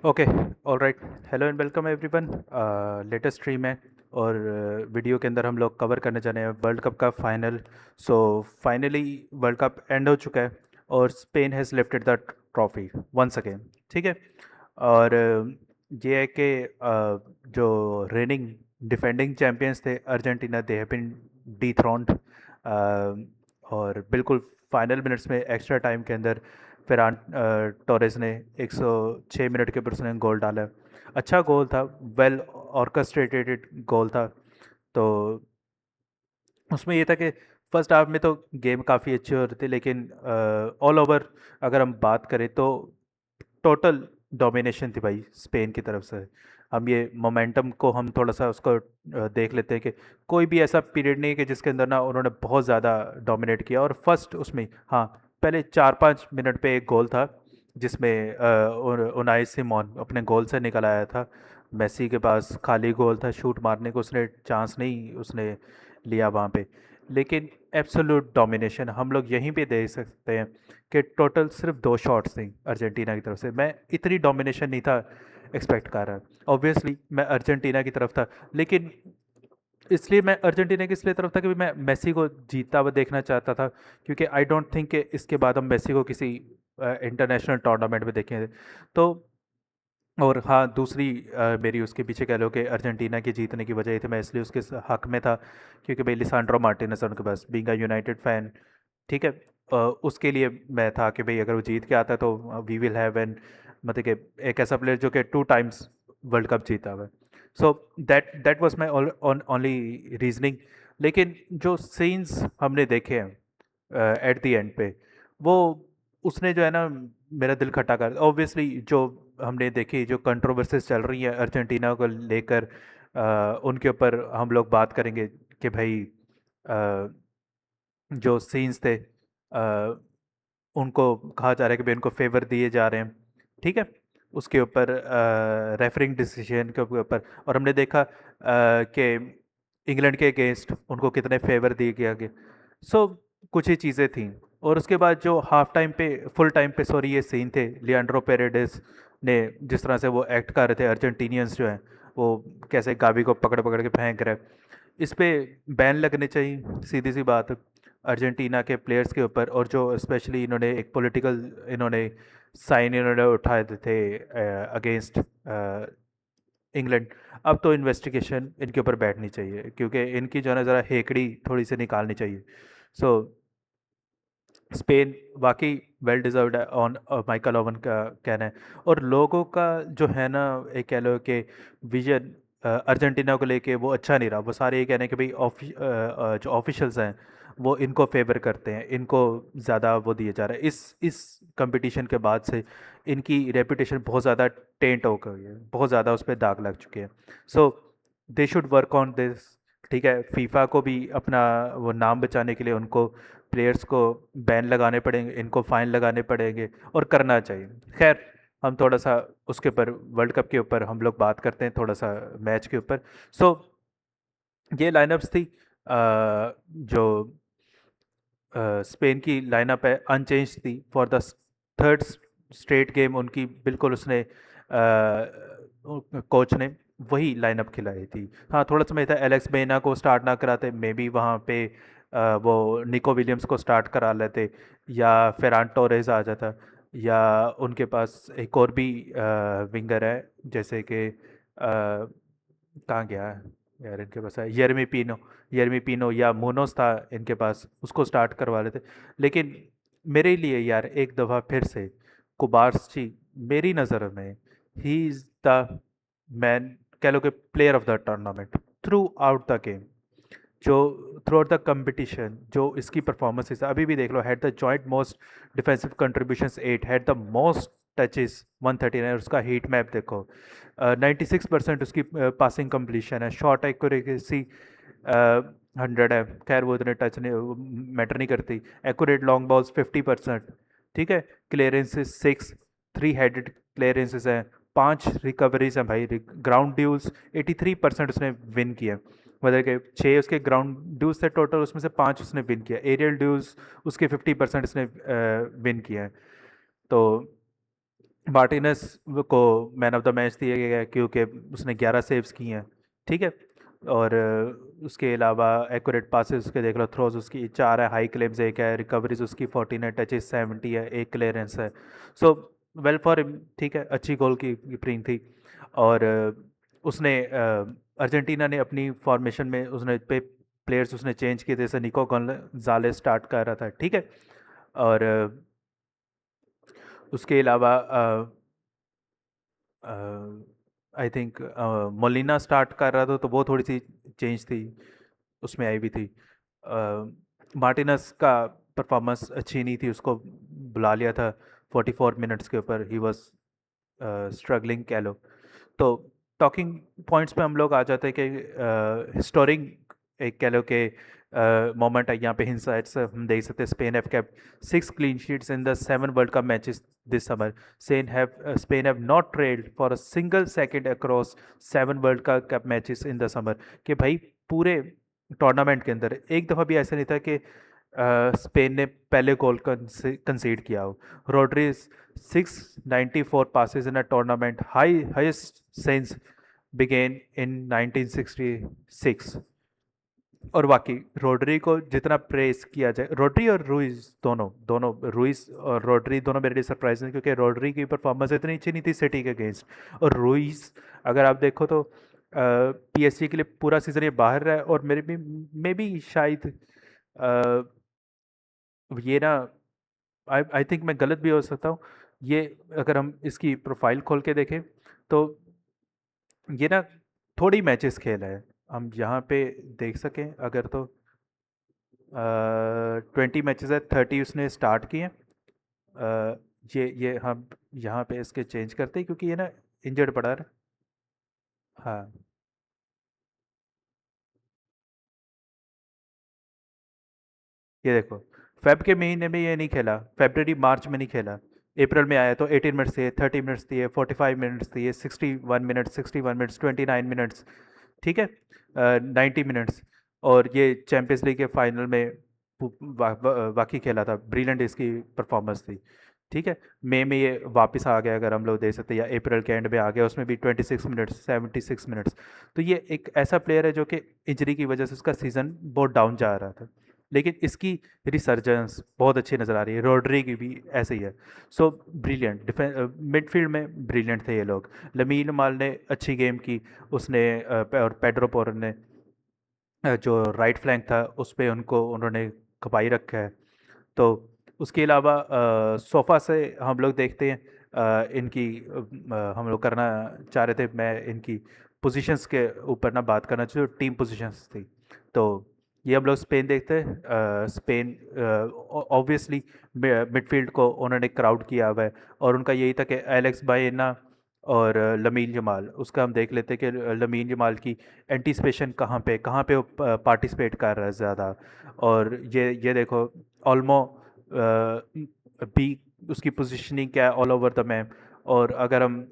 Okay, alright. Hello and welcome everyone. Latest stream है और video के अंदर हम लोग कवर करने जा रहे हैं वर्ल्ड कप का final. So finally world cup end हो चुका है और Spain has lifted the trophy once again. ठीक है। और ये है कि जो रेनिंग डिफेंडिंग चैम्पियंस थे Argentina, they have been dethroned. और बिल्कुल फाइनल मिनट्स में एक्स्ट्रा टाइम के अंदर फेरान टोरेस ने 106 मिनट के ऊपर उसने गोल डाला। अच्छा गोल था, वेल ऑर्केस्ट्रेटेड गोल था। तो उसमें ये था कि फर्स्ट हाफ में तो गेम काफ़ी अच्छी हो रही थी, लेकिन ऑल ओवर अगर हम बात करें तो टोटल डोमिनेशन थी भाई स्पेन की तरफ से। हम ये मोमेंटम को हम थोड़ा सा उसको देख लेते हैं कि कोई भी ऐसा पीरियड नहीं है कि जिसके अंदर ना उन्होंने बहुत ज़्यादा डोमिनेट किया। और फर्स्ट उसमें हाँ, पहले 4-5 मिनट पे एक गोल था जिसमें उनाई सिमोन अपने गोल से निकल आया था। मेसी के पास खाली गोल था, शूट मारने को उसने चांस नहीं उसने लिया वहाँ पे। लेकिन एब्सोल्यूट डोमिनेशन हम लोग यहीं पे देख सकते हैं कि टोटल सिर्फ 2 शॉट्स थी अर्जेंटीना की तरफ से। मैं इतनी डोमिनेशन नहीं था एक्सपेक्ट कर रहा। ऑब्वियसली मैं अर्जेंटीना की तरफ था, लेकिन इसलिए मैं अर्जेंटीना की इसलिए तरफ था कि मैं मेसी को जीतता हुआ देखना चाहता था, क्योंकि आई डोंट थिंक कि इसके बाद हम मेसी को किसी इंटरनेशनल टूर्नामेंट में देखेंगे। तो और हाँ, दूसरी मेरी उसके पीछे कह लो कि अर्जेंटीना के जीतने की वजह ये थी, मैं इसलिए उसके हक में था क्योंकि भाई लिसांड्रो मार्टिनेज उनके पास बीइंग अ यूनाइटेड फैन। ठीक है। उसके लिए मैं था कि भाई अगर वो जीत के आता है तो वी विल हैव एन, मतलब कि एक ऐसा प्लेयर जो कि 2 टाइम्स वर्ल्ड कप जीता हुआ है। So that that was my only reasoning. लेकिन जो सीन्स हमने देखे हैं एट द एंड पे, वो उसने जो है ना मेरा दिल खट्टा कर। ऑब्वियसली जो हमने देखी जो कंट्रोवर्सीज चल रही है अर्जेंटीना को लेकर, उनके ऊपर हम लोग बात करेंगे कि भाई जो सीन्स थे उनको कहा जा रहा है कि भाई उनको फेवर दिए जा रहे हैं। ठीक है। उसके ऊपर रेफरिंग डिसीजन के ऊपर, और हमने देखा कि इंग्लैंड के अगेंस्ट उनको कितने फेवर दिए गया गया। सो कुछ ही चीज़ें थी। और उसके बाद जो हाफ टाइम पे फुल टाइम पे सॉरी ये सीन थे लियांड्रो पेरेडिस ने जिस तरह से वो एक्ट कर रहे थे, अर्जेंटीनियंस जो हैं वो कैसे गावी को पकड़ पकड़ के फेंक रहे हैं। इस पे बैन लगने चाहिए, सीधी सी बात। अर्जेंटीना के प्लेयर्स के ऊपर, और जो स्पेशली इन्होंने एक पॉलिटिकल इन्होंने साइन इन्होंने उठाए थे अगेंस्ट इंग्लैंड। अब तो इन्वेस्टिगेशन इनके ऊपर बैठनी चाहिए, क्योंकि इनकी जो है ना ज़रा हेकड़ी थोड़ी सी निकालनी चाहिए। सो स्पेन वाकई वेल डिज़र्व्ड है ऑन माइकल ओवन का कहना है। और लोगों का जो है ना एक कह लो कि विजन अर्जेंटीना को लेके वो अच्छा नहीं रहा। वो सारे ये कह रहे हैं कि भाई जो ऑफिशियल्स हैं वो इनको फेवर करते हैं, इनको ज़्यादा वो दिए जा रहा है। इस कंपटीशन के बाद से इनकी रेपुटेशन बहुत ज़्यादा टेंट हो गई है, बहुत ज़्यादा उस पर दाग लग चुके हैं। So they should work on this. ठीक है, फीफा को भी अपना वो नाम बचाने के लिए उनको प्लेयर्स को बैन लगाने पड़ेंगे, इनको फाइन लगाने पड़ेंगे, और करना चाहिए। खैर, हम थोड़ा सा उसके ऊपर वर्ल्ड कप के ऊपर हम लोग बात करते हैं, थोड़ा सा मैच के ऊपर। सो ये लाइनअप्स थी जो स्पेन की लाइनअप है अनचेंज थी for the third straight game. उनकी बिल्कुल उसने कोच ने वही लाइनअप खिलाई थी। हाँ, थोड़ा सा मैं था एलेक्स बेना को स्टार्ट ना कराते, मे बी वहाँ पे वो निको विलियम्स को स्टार्ट करा लेते, या फेरान टोरेज आ जाता, या उनके पास एक और भी विंगर है जैसे कि कहाँ गया है यार, इनके पास है यर्मी पीनो या मोनोस था इनके पास, उसको स्टार्ट करवा लेते। लेकिन मेरे लिए यार एक दफ़ा फिर से कुबार्सी मेरी नज़र में ही इज़ द मैन, कह लो कि player of the tournament throughout the game. जो थ्रू आउट द कंपटीशन जो इसकी परफॉर्मेंस अभी भी देख लो, had the joint most defensive contributions 8, had the most touches 139। उसका हीट मैप देखो, 96% उसकी पासिंग कंप्लीशन है, शॉट एक्यूरेसी 100 है। खैर वो इतने टच नहीं मैटर नहीं करती। Accurate long balls 50%। ठीक है। क्लियरेंसेस 6, 3 हेडेड क्लियरेंसेस हैं, 5 रिकवरीज हैं भाई। ग्राउंड ड्यूल्स 83% उसने विन किया, मतलब कि 6 उसके ग्राउंड ड्यूल्स थे टोटल, उसमें से 5 उसने विन किया। एरियल ड्यूल्स उसके 50% उसने विन किया है। तो मार्टिनेस को मैन ऑफ द मैच दिया गया क्योंकि उसने 11 सेव्स किए हैं, ठीक है। और उसके अलावा एक्यूरेट पासेस उसके देख लो, थ्रोज उसकी 4 है, हाई क्लेम्स 1 है, रिकवरीज उसकी 14 है, टचेस 70 है, एक क्लियरेंस है। सो वेल फॉर हिम, ठीक है, अच्छी गोल की कीपिंग थी। और उसने अर्जेंटीना ने अपनी फॉर्मेशन में उसने पे प्लेयर्स उसने चेंज किए थे, जैसे निको गोंजालेस स्टार्ट कर रहा था, ठीक है। और उसके अलावा आई थिंक मोलिना स्टार्ट कर रहा था, तो वो थोड़ी सी चेंज थी, उसमें आई भी थी। मार्टिनस का परफॉर्मेंस अच्छी नहीं थी, उसको बुला लिया था 44 मिनट्स के ऊपर, ही वाज स्ट्रगलिंग कह लो। तो टॉकिंग पॉइंट्स पे हम लोग आ जाते हैं कि हिस्टोरिक एक कह लो कि मोमेंट है यहाँ पे। हिंसाइट्स हम देख सकते हैं, Spain have kept 6 clean sheets in the 7 world cup matches this summer. Spain have not trailed for a single second across 7 world cup matches in the summer. कि भाई पूरे टूर्नामेंट के अंदर एक दफ़ा भी ऐसा नहीं था कि स्पेन ने पहले गोल कंसीड किया हो। Rodri 694 passes in a tournament, highest since began in 1966। और बाकी रोड्री को जितना प्रेस किया जाए, रोड्री और रुइस दोनों दोनों रुइस और रोड्री दोनों मेरे लिए सरप्राइज हैं, क्योंकि रोड्री की परफॉर्मेंस इतनी अच्छी नहीं थी सिटी के अगेंस्ट। और रुइस अगर आप देखो तो पीएसजी के लिए पूरा सीजन ये बाहर रहा है, और मेरे भी मे भी शायद ये ना, आई आई थिंक मैं गलत भी हो सकता हूँ। ये अगर हम इसकी प्रोफाइल खोल के देखें तो ये ना थोड़ी मैचेस खेला है, हम यहाँ पे देख सकें अगर तो 20 मैचेस है, 30 उसने स्टार्ट किए। ये हम यहाँ पे इसके चेंज करते हैं क्योंकि ये ना इंजर्ड पड़ा है। हाँ, ये देखो, फेब के महीने में ये नहीं खेला, फेबररी मार्च में नहीं खेला, अप्रैल में आया तो 18 मिनट्स दिए, 30 मिनट्स दिए, 45 मिनट्स दिए, 61 मिनट्स, 61 मिनट्स, 29 मिनट्स, ठीक है, 90 मिनट्स। और ये चैंपियंस लीग के फाइनल में वाकई खेला था, ब्रिलियंट इसकी परफॉर्मेंस थी, ठीक है। मई में ये वापस आ गया अगर हम लोग देख सकते हैं, या अप्रैल के एंड में आ गया, उसमें भी 26 मिनट्स, 76 मिनट्स। तो ये एक ऐसा प्लेयर है जो कि इंजरी की वजह से उसका सीज़न बहुत डाउन जा रहा था, लेकिन इसकी रिसर्जेंस बहुत अच्छी नज़र आ रही है। रोड्री की भी ऐसे ही है। सो ब्रिलियंट डिफेंस, मिडफील्ड में ब्रिलियंट थे ये लोग। लमीन माल ने अच्छी गेम की, उसने और पेड्रो पोरो ने जो राइट फ्लैंक था उस पे उनको उन्होंने खपाई रखा है। तो उसके अलावा सोफ़ा से हम लोग देखते हैं इनकी हम लोग करना चाह रहे थे, मैं इनकी पोजीशंस के ऊपर ना बात करना चाहिए, टीम पोजीशंस थी। तो ये हम लोग स्पेन देखते हैं, स्पेन ऑब्वियसली मिडफील्ड को उन्होंने क्राउड किया हुआ है, और उनका यही था कि एलेक्स बायना और लमीन जमाल, उसका हम देख लेते हैं कि लमीन जमाल की एंटीसिपेशन कहाँ पे वो पार्टिसिपेट कर रहा है ज़्यादा। और ये देखो, ऑलमो भी उसकी पोजीशनिंग क्या है ऑल ओवर द मैप। और अगर हम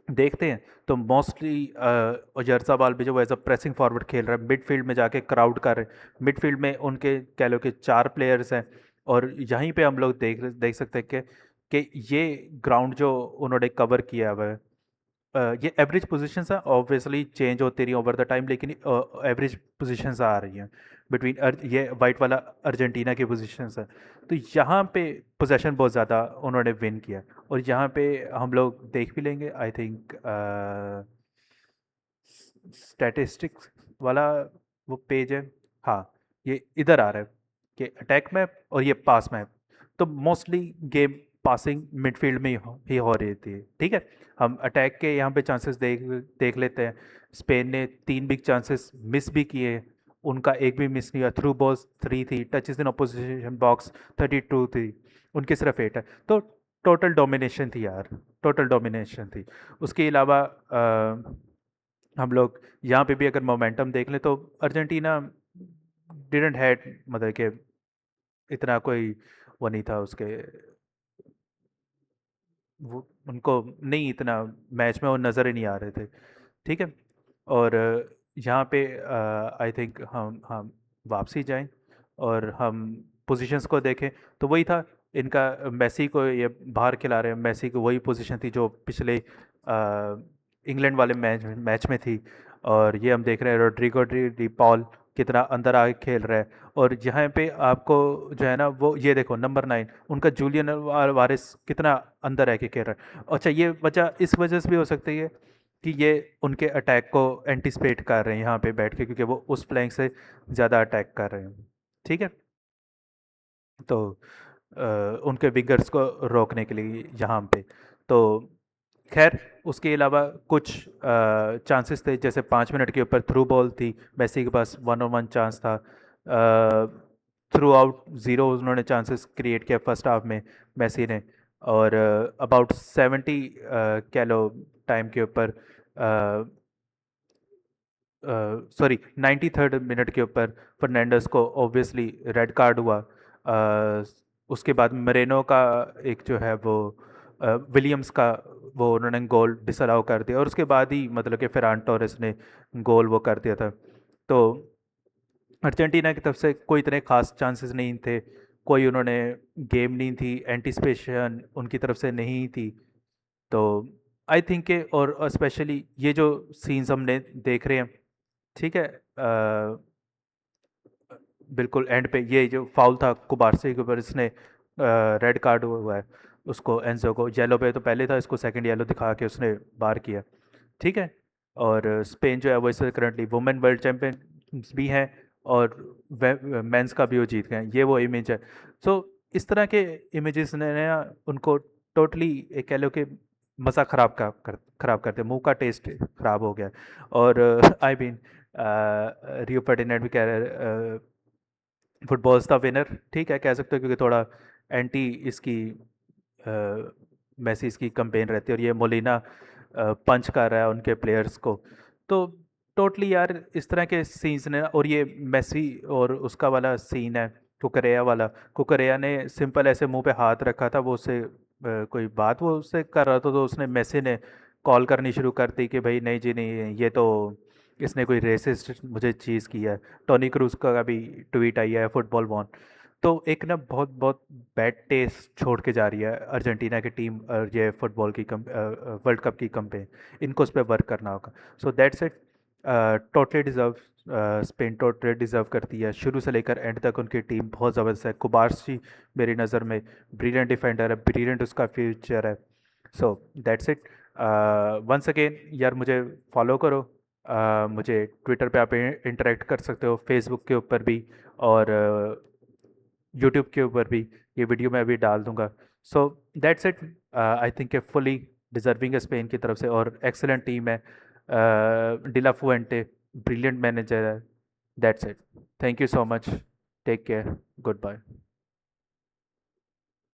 देखते हैं तो मोस्टली अजरसाबाल भी जो एज अ प्रेसिंग फॉरवर्ड खेल रहा है, मिडफील्ड में जाके क्राउड कर रहे हैं। मिडफील्ड में उनके कह लो कि 4 प्लेयर्स हैं, और यहीं पे हम लोग देख सकते हैं कि ये ग्राउंड जो उन्होंने कवर किया हुआ है, ये एवरेज पोजीशंस हैं, ऑब्वियसली चेंज होती रही ओवर द टाइम, लेकिन एवरेज पोजीशंस आ रही हैं बिटवीन। ये वाइट वाला अर्जेंटीना की पोजीशंस है। तो यहाँ पे पोजेशन बहुत ज़्यादा उन्होंने विन किया। और यहाँ पे हम लोग देख भी लेंगे आई थिंक, स्टैटिस्टिक्स वाला वो पेज है। हाँ, ये इधर आ रहा है कि अटैक मैप और ये पास मैप। तो मोस्टली गेम पासिंग मिडफील्ड में ही हो रही थी, ठीक है। हम अटैक के यहाँ पे चांसेस देख देख लेते हैं। स्पेन ने 3 बिग चांसेस मिस भी किए, उनका एक भी मिस नहीं हुआ। थ्रू बॉल्स 3 थी, टचेस इन अपोजिशन बॉक्स 32 थी, उनकी सिर्फ 8 है। तो टोटल डोमिनेशन थी यार, टोटल डोमिनेशन थी। उसके अलावा हम लोग यहाँ पे भी अगर मोमेंटम देख लें तो अर्जेंटीना डिडंट हैड, मतलब कि इतना कोई वो नहीं था उसके, वो उनको नहीं इतना मैच में वो नज़र ही नहीं आ रहे थे, ठीक है। और यहाँ पे आई थिंक हम वापसी जाएं और हम पोजीशंस को देखें, तो वही था इनका मेसी को ये बाहर खिला रहे हैं। मेसी को वही पोजीशन थी जो पिछले इंग्लैंड वाले मैच में थी। और ये हम देख रहे हैं रोड्रिगो डी पॉल कितना अंदर आके खेल रहा है। और यहाँ पे आपको जो है ना वो ये देखो नंबर 9 उनका जूलियन वारिस कितना अंदर आके खेल रहा है। अच्छा ये वजह इस वजह से भी हो सकती है कि ये उनके अटैक को एंटिसिपेट कर रहे हैं यहाँ पे बैठ के, क्योंकि वो उस फ्लैंक से ज़्यादा अटैक कर रहे हैं। ठीक है। तो अ, उनके विंगर्स को रोकने के लिए यहाँ पे। तो खैर उसके अलावा कुछ चांसेस थे, जैसे 5 मिनट के ऊपर थ्रू बॉल थी, मेसी के पास 1-on-1 चांस था। थ्रू आउट ज़ीरो उन्होंने चांसेस क्रिएट किया फर्स्ट हाफ में मेसी ने। और अबाउट 70 कैलो टाइम के ऊपर, सॉरी 93rd मिनट के ऊपर फर्नांडस को ऑब्वियसली रेड कार्ड हुआ। उसके बाद मरेनो का एक जो है वो विलियम्स का वो उन्होंने गोल डिसअलाउ कर दिया, और उसके बाद ही मतलब कि फरहान टोरेस ने गोल वो कर दिया था। तो अर्जेंटीना की तरफ से कोई इतने खास चांसेस नहीं थे, कोई उन्होंने गेम नहीं थी, एंटिसिपेशन उनकी तरफ से नहीं थी। तो आई थिंक के, और स्पेशली ये जो सीन्स हमने देख रहे हैं, ठीक है, बिल्कुल एंड पे ये जो फाउल था कुबारसी के ऊपर, इसने रेड कार्ड हुआ है उसको, एंजो को येलो पे तो पहले था, इसको सेकंड येलो दिखा के उसने बाहर किया। ठीक है। और स्पेन जो है वो इस करंटली वुमेन वर्ल्ड चैम्पियन भी हैं, और मेंस का भी वो जीत गए हैं, ये वो इमेज है। सो इस तरह के इमेजेस ने ना उनको टोटली कह लो कि मज़ा ख़राब करते, मुंह का टेस्ट ख़राब हो गया। और आई मीन रियो फर्डिनेंड भी कह रहे फुटबॉल्स द विनर, ठीक है कह सकते हो, क्योंकि थोड़ा एंटी इसकी मैसी इसकी कंपेन रहती है, और ये मोलिना पंच कर रहा है उनके प्लेयर्स को। तो टोटली यार इस तरह के सीन्स ने, और ये मेसी और उसका वाला सीन है कुकरेया वाला, कुकरेया ने सिंपल ऐसे मुंह पे हाथ रखा था, वो उससे कोई बात वो उससे कर रहा था, तो उसने मेसी ने कॉल करनी शुरू कर दी कि भाई नहीं जी नहीं, ये तो इसने कोई रेसिस्ट मुझे चीज़ किया है। टोनी क्रूज का भी ट्वीट आई है फुटबॉल वॉन। तो एक ना बहुत बहुत बैड टेस्ट छोड़ के जा रही है अर्जेंटीना की टीम, और ये फुटबॉल की वर्ल्ड कप की कंपेन, इनको उस पर वर्क करना होगा। सो that's it. Totally deserve, Spain totally deserve करती है, शुरू से लेकर एंड तक उनकी टीम बहुत ज़बरदस्त है। कुबारसी मेरी नज़र में ब्रिलियंट डिफेंडर है, ब्रिलियंट उसका फ्यूचर है। So that's it. Once again यार मुझे फॉलो करो, मुझे ट्विटर पे आप इंटरेक्ट कर सकते हो, फेसबुक के ऊपर भी, और यूट्यूब के ऊपर भी ये वीडियो मैं अभी डाल दूंगा। So that's it. I think a fully deserving है स्पेन की तरफ से, और एक्सेलेंट टीम है। डिला फुएंटे ब्रिलियंट मैनेजर है। That's it. Thank you so much. Take care. Good bye.